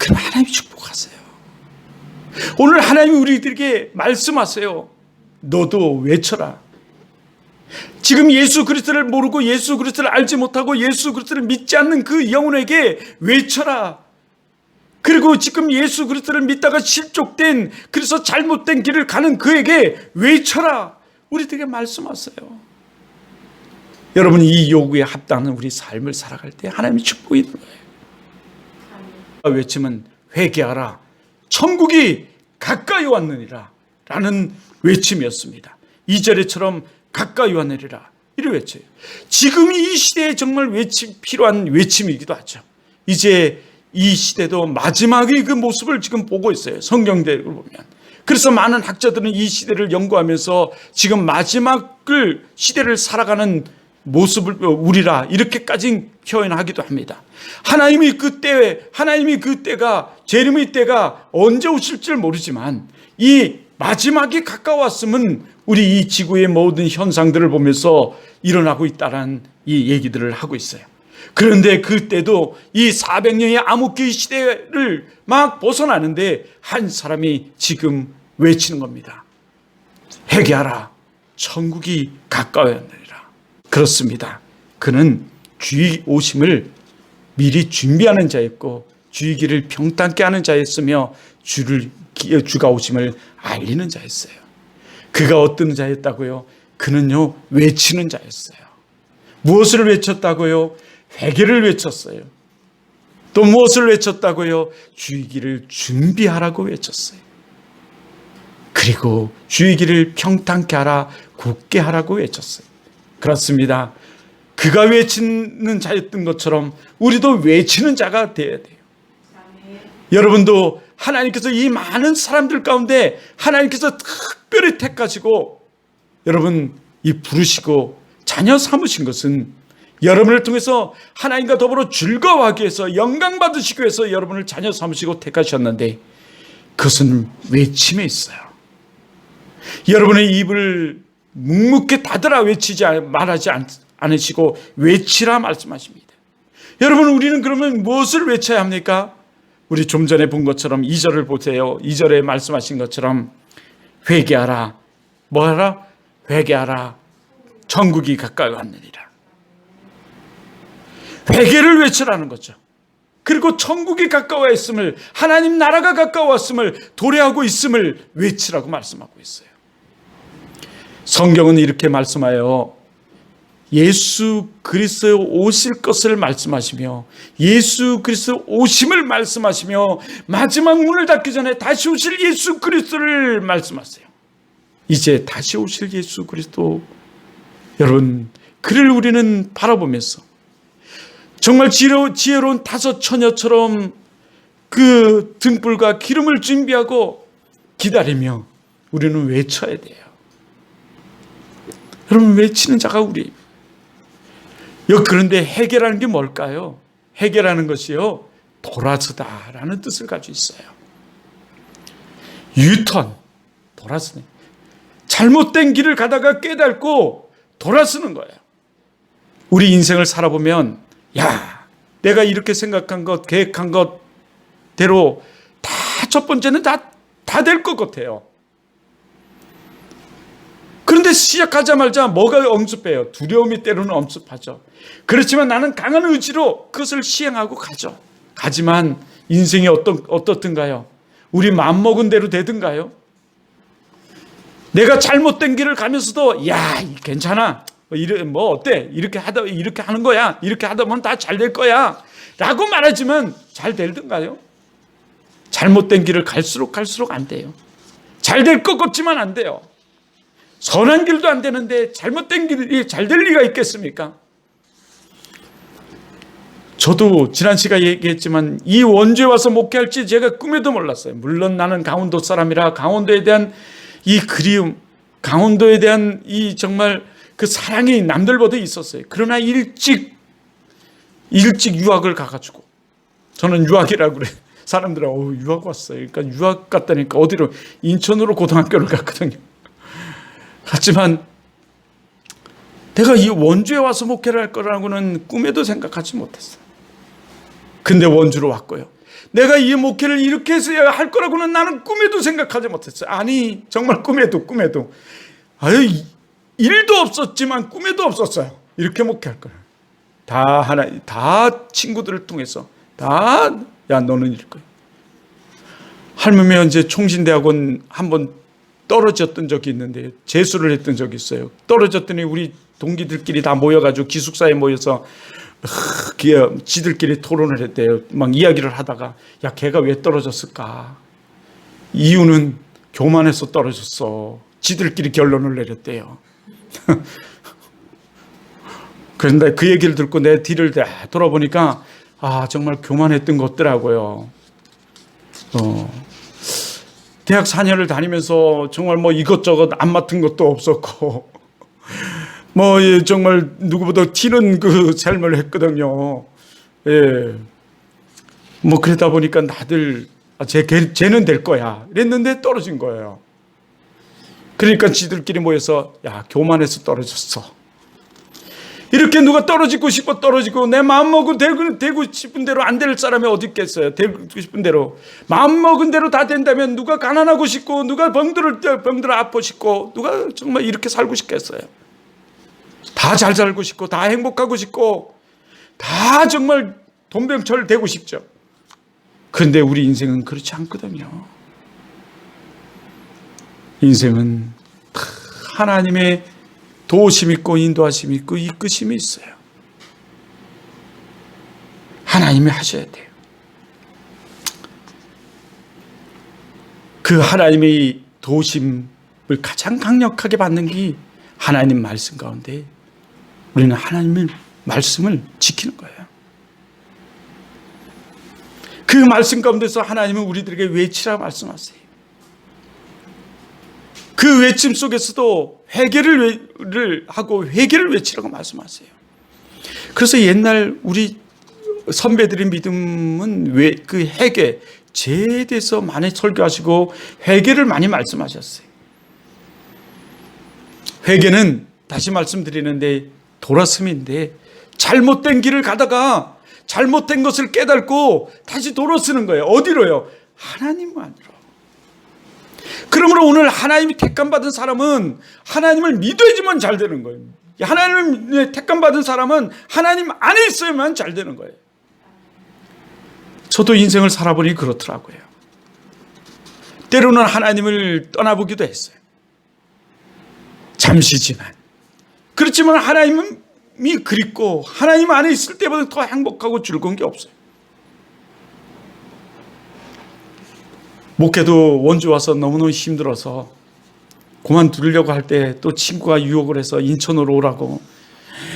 그럼 하나님이 축복하세요. 오늘 하나님이 우리들에게 말씀하세요. 너도 외쳐라. 지금 예수 그리스도를 모르고 예수 그리스도를 알지 못하고 예수 그리스도를 믿지 않는 그 영혼에게 외쳐라. 그리고 지금 예수 그리스도를 믿다가 실족된, 그래서 잘못된 길을 가는 그에게 외쳐라. 우리들에게 말씀하세요. 여러분, 이 요구에 합당한 우리 삶을 살아갈 때 하나님의 축복이 있는 거예요. 외침은 회개하라, 천국이 가까이 왔느니라 라는 외침이었습니다. 2절에처럼 가까이 왔느니라 이를 외쳐요. 지금 이 시대에 정말 필요한 외침이기도 하죠. 이제 이 시대도 마지막의 그 모습을 지금 보고 있어요. 성경대로 보면. 그래서 많은 학자들은 이 시대를 연구하면서 지금 마지막을 시대를 살아가는 모습을 우리라 이렇게까지 표현하기도 합니다. 하나님이 그 때가, 재림의 때가 언제 오실지 모르지만 이 마지막이 가까웠음은 우리 이 지구의 모든 현상들을 보면서 일어나고 있다는 이 얘기들을 하고 있어요. 그런데 그때도 이 400년의 암흑기의 시대를 막 벗어나는데 한 사람이 지금 외치는 겁니다. 회개하라, 천국이 가까웠느니라. 그렇습니다. 그는 주의 오심을 미리 준비하는 자였고 주의 길을 평탄케 하는 자였으며 주가 오심을 알리는 자였어요. 그가 어떤 자였다고요? 그는요, 외치는 자였어요. 무엇을 외쳤다고요? 회개를 외쳤어요. 또 무엇을 외쳤다고요? 주의 길을 준비하라고 외쳤어요. 그리고 주의 길을 평탄케 하라, 굳게 하라고 외쳤어요. 그렇습니다. 그가 외치는 자였던 것처럼 우리도 외치는 자가 되어야 돼요. 여러분도 하나님께서 이 많은 사람들 가운데 하나님께서 특별히 택하시고 여러분 이 부르시고 자녀 삼으신 것은 여러분을 통해서 하나님과 더불어 즐거워하기 위해서, 영광 받으시기 위해서 여러분을 자녀 삼으시고 택하셨는데 그것은 외침에 있어요. 여러분의 입을 묵묵히 닫으라 말하지 않으시고 외치라 말씀하십니다. 여러분, 우리는 그러면 무엇을 외쳐야 합니까? 우리 좀 전에 본 것처럼 2절을 보세요. 2절에 말씀하신 것처럼 회개하라. 뭐하라? 회개하라. 천국이 가까이 왔느니라. 회개를 외치라는 거죠. 그리고 천국이 가까워 있음을, 하나님 나라가 가까웠음을, 도래하고 있음을 외치라고 말씀하고 있어요. 성경은 이렇게 말씀하여 예수 그리스도 오실 것을 말씀하시며 예수 그리스도 오심을 말씀하시며 마지막 문을 닫기 전에 다시 오실 예수 그리스도를 말씀하세요. 이제 다시 오실 예수 그리스도, 여러분, 그를 우리는 바라보면서 정말 지혜로운 다섯 처녀처럼 그 등불과 기름을 준비하고 기다리며 우리는 외쳐야 돼요. 여러분, 외치는 자가 우리. 그런데 회개라는 게 뭘까요? 회개라는 것이요, 돌아서다라는 뜻을 가지고 있어요. 유턴, 돌아서네. 잘못된 길을 가다가 깨닫고 돌아서는 거예요. 우리 인생을 살아보면, 야, 내가 이렇게 생각한 것, 계획한 것대로 다 첫 번째는 다 될 것 같아요. 그런데 시작하자마자 뭐가 엄습해요? 두려움이 때로는 엄습하죠. 그렇지만 나는 강한 의지로 그것을 시행하고 가죠. 하지만 인생이 어떻든가요? 우리 마음먹은 대로 되든가요? 내가 잘못된 길을 가면서도 야, 괜찮아. 뭐 어때? 이렇게 하는 거야. 이렇게 하다 보면 다 잘 될 거야. 라고 말하지만 잘 되든가요? 잘못된 길을 갈수록 안 돼요. 잘 될 것 같지만 안 돼요. 선한 길도 안 되는데 잘못된 길이 잘 될 리가 있겠습니까? 저도 지난 시간에 얘기했지만 이 원주에 와서 목회할지 제가 꿈에도 몰랐어요. 물론 나는 강원도 사람이라 강원도에 대한 이 그리움, 강원도에 대한 이 정말 그 사랑이 남들보다 있었어요. 그러나 일찍 유학을 가가지고, 저는 유학이라고 그래. 사람들은 유학 왔어요. 그러니까 유학 갔다니까 어디로, 인천으로 고등학교를 갔거든요. 하지만 내가 이 원주에 와서 목회를 할 거라고는 꿈에도 생각하지 못했어요. 근데 원주로 왔고요. 내가 이 목회를 이렇게 해서야 할 거라고는 나는 꿈에도 생각하지 못했어요. 아니, 정말 꿈에도. 아유, 일도 없었지만 꿈에도 없었어요. 이렇게 목회할 거야. 다 친구들을 통해서 야, 너는 이럴 거야. 할머니가 이제 총신대학원 한번 떨어졌던 적이 있는데, 재수를 했던 적이 있어요. 떨어졌더니 우리 동기들끼리 다 모여가지고 기숙사에 모여서 지들끼리 토론을 했대요. 막 이야기를 하다가, 야, 걔가 왜 떨어졌을까? 이유는 교만해서 떨어졌어. 지들끼리 결론을 내렸대요. 그런데 그 얘기를 듣고 내 뒤를 돌아보니까 정말 교만했던 것더라고요. 대학 4년을 다니면서 정말 뭐 이것저것 안 맡은 것도 없었고 정말 누구보다 튀는 그 삶을 했거든요. 예. 그러다 보니까 다들 쟤는 될 거야 이랬는데 떨어진 거예요. 그러니까 지들끼리 모여서, 야, 교만해서 떨어졌어. 이렇게 누가 떨어지고 싶어 떨어지고, 내 마음먹은 되고 싶은 대로 안 될 사람이 어디 있겠어요. 되고 싶은 대로 마음먹은 대로 다 된다면 누가 가난하고 싶고, 누가 병들어 아파 싶고, 누가 정말 이렇게 살고 싶겠어요. 다 잘 살고 싶고, 다 행복하고 싶고, 다 정말 돈병철 되고 싶죠. 그런데 우리 인생은 그렇지 않거든요. 인생은 하나님의 도우심 있고 인도하심 있고 이끄심이 있어요. 하나님이 하셔야 돼요. 그 하나님의 도우심을 가장 강력하게 받는 게 하나님 말씀 가운데, 우리는 하나님의 말씀을 지키는 거예요. 그 말씀 가운데서 하나님은 우리들에게 외치라 말씀하세요. 그 외침 속에서도 회개를 하고 회개를 외치라고 말씀하세요. 그래서 옛날 우리 선배들의 믿음은 그 회개, 죄에 대해서 많이 설교하시고 회개를 많이 말씀하셨어요. 회개는 다시 말씀드리는데 돌아섬인데, 잘못된 길을 가다가 잘못된 것을 깨닫고 다시 돌아서는 거예요. 어디로요? 하나님 안으로. 그러므로 오늘 하나님이 택감받은 사람은 하나님을 믿어야지만 잘 되는 거예요. 하나님의 택감받은 사람은 하나님 안에 있어야만 잘 되는 거예요. 저도 인생을 살아보니 그렇더라고요. 때로는 하나님을 떠나보기도 했어요. 잠시지만. 그렇지만 하나님이 그립고 하나님 안에 있을 때보다 더 행복하고 즐거운 게 없어요. 목회도 원주 와서 너무너무 힘들어서 그만두려고 할 때 또 친구가 유혹을 해서 인천으로 오라고,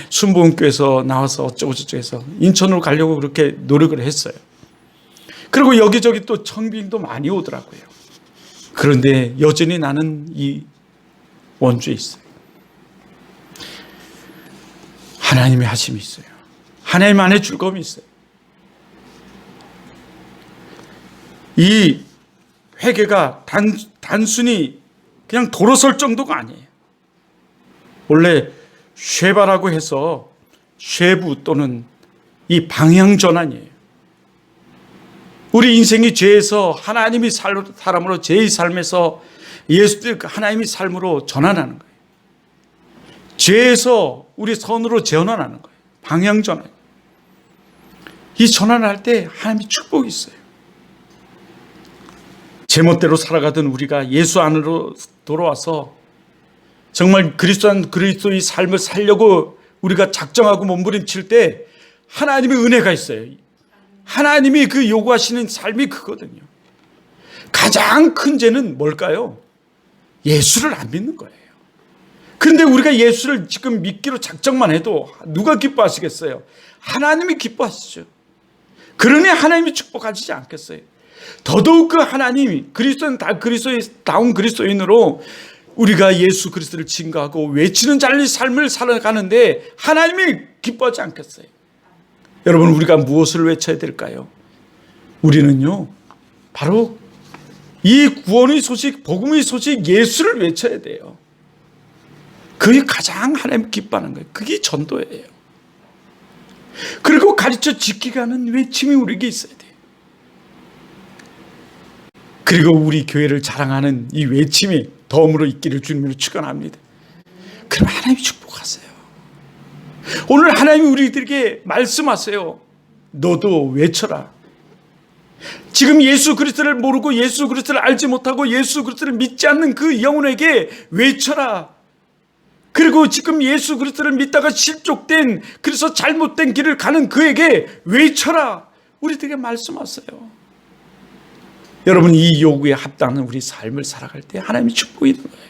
순복음교회에서 나와서 어쩌고저쩌고 해서 인천으로 가려고 그렇게 노력을 했어요. 그리고 여기저기 또 청빙도 많이 오더라고요. 그런데 여전히 나는 이 원주에 있어요. 하나님의 하심이 있어요. 하나님 안에 즐거움이 있어요. 이 회개가 단순히 그냥 돌아설 정도가 아니에요. 원래 쉐바라고 해서 쉐부 또는 이 방향 전환이에요. 우리 인생이 죄에서 하나님이 사람으로 죄의 삶에서 하나님의 삶으로 전환하는 거예요. 죄에서 우리 선으로 전환하는 거예요. 방향 전환. 이 전환을 할 때 하나님의 축복이 있어요. 제멋대로 살아가던 우리가 예수 안으로 돌아와서 정말 그리스도의 삶을 살려고 우리가 작정하고 몸부림칠 때 하나님의 은혜가 있어요. 하나님이 그 요구하시는 삶이 크거든요. 가장 큰 죄는 뭘까요? 예수를 안 믿는 거예요. 그런데 우리가 예수를 지금 믿기로 작정만 해도 누가 기뻐하시겠어요? 하나님이 기뻐하시죠. 그러니 하나님이 축복하시지 않겠어요? 더더욱 그 하나님이 그리스도다운 그리스도인으로 우리가 예수 그리스도를 증거하고 외치는 자의 삶을 살아가는데 하나님이 기뻐하지 않겠어요? 여러분, 우리가 무엇을 외쳐야 될까요? 우리는요, 바로 이 구원의 소식, 복음의 소식, 예수를 외쳐야 돼요. 그게 가장 하나님 기뻐하는 거예요. 그게 전도예요. 그리고 가르쳐 지키게 하는 외침이 우리에게 있어야 돼요. 그리고 우리 교회를 자랑하는 이 외침이 덤으로 있기를 주님으로 축원합니다. 그럼 하나님이 축복하세요. 오늘 하나님이 우리들에게 말씀하세요. 너도 외쳐라. 지금 예수 그리스도를 모르고 예수 그리스도를 알지 못하고 예수 그리스도를 믿지 않는 그 영혼에게 외쳐라. 그리고 지금 예수 그리스도를 믿다가 실족된, 그래서 잘못된 길을 가는 그에게 외쳐라. 우리들에게 말씀하세요. 여러분, 이 요구에 합당한 우리 삶을 살아갈 때 하나님의 축복이 있는 거예요.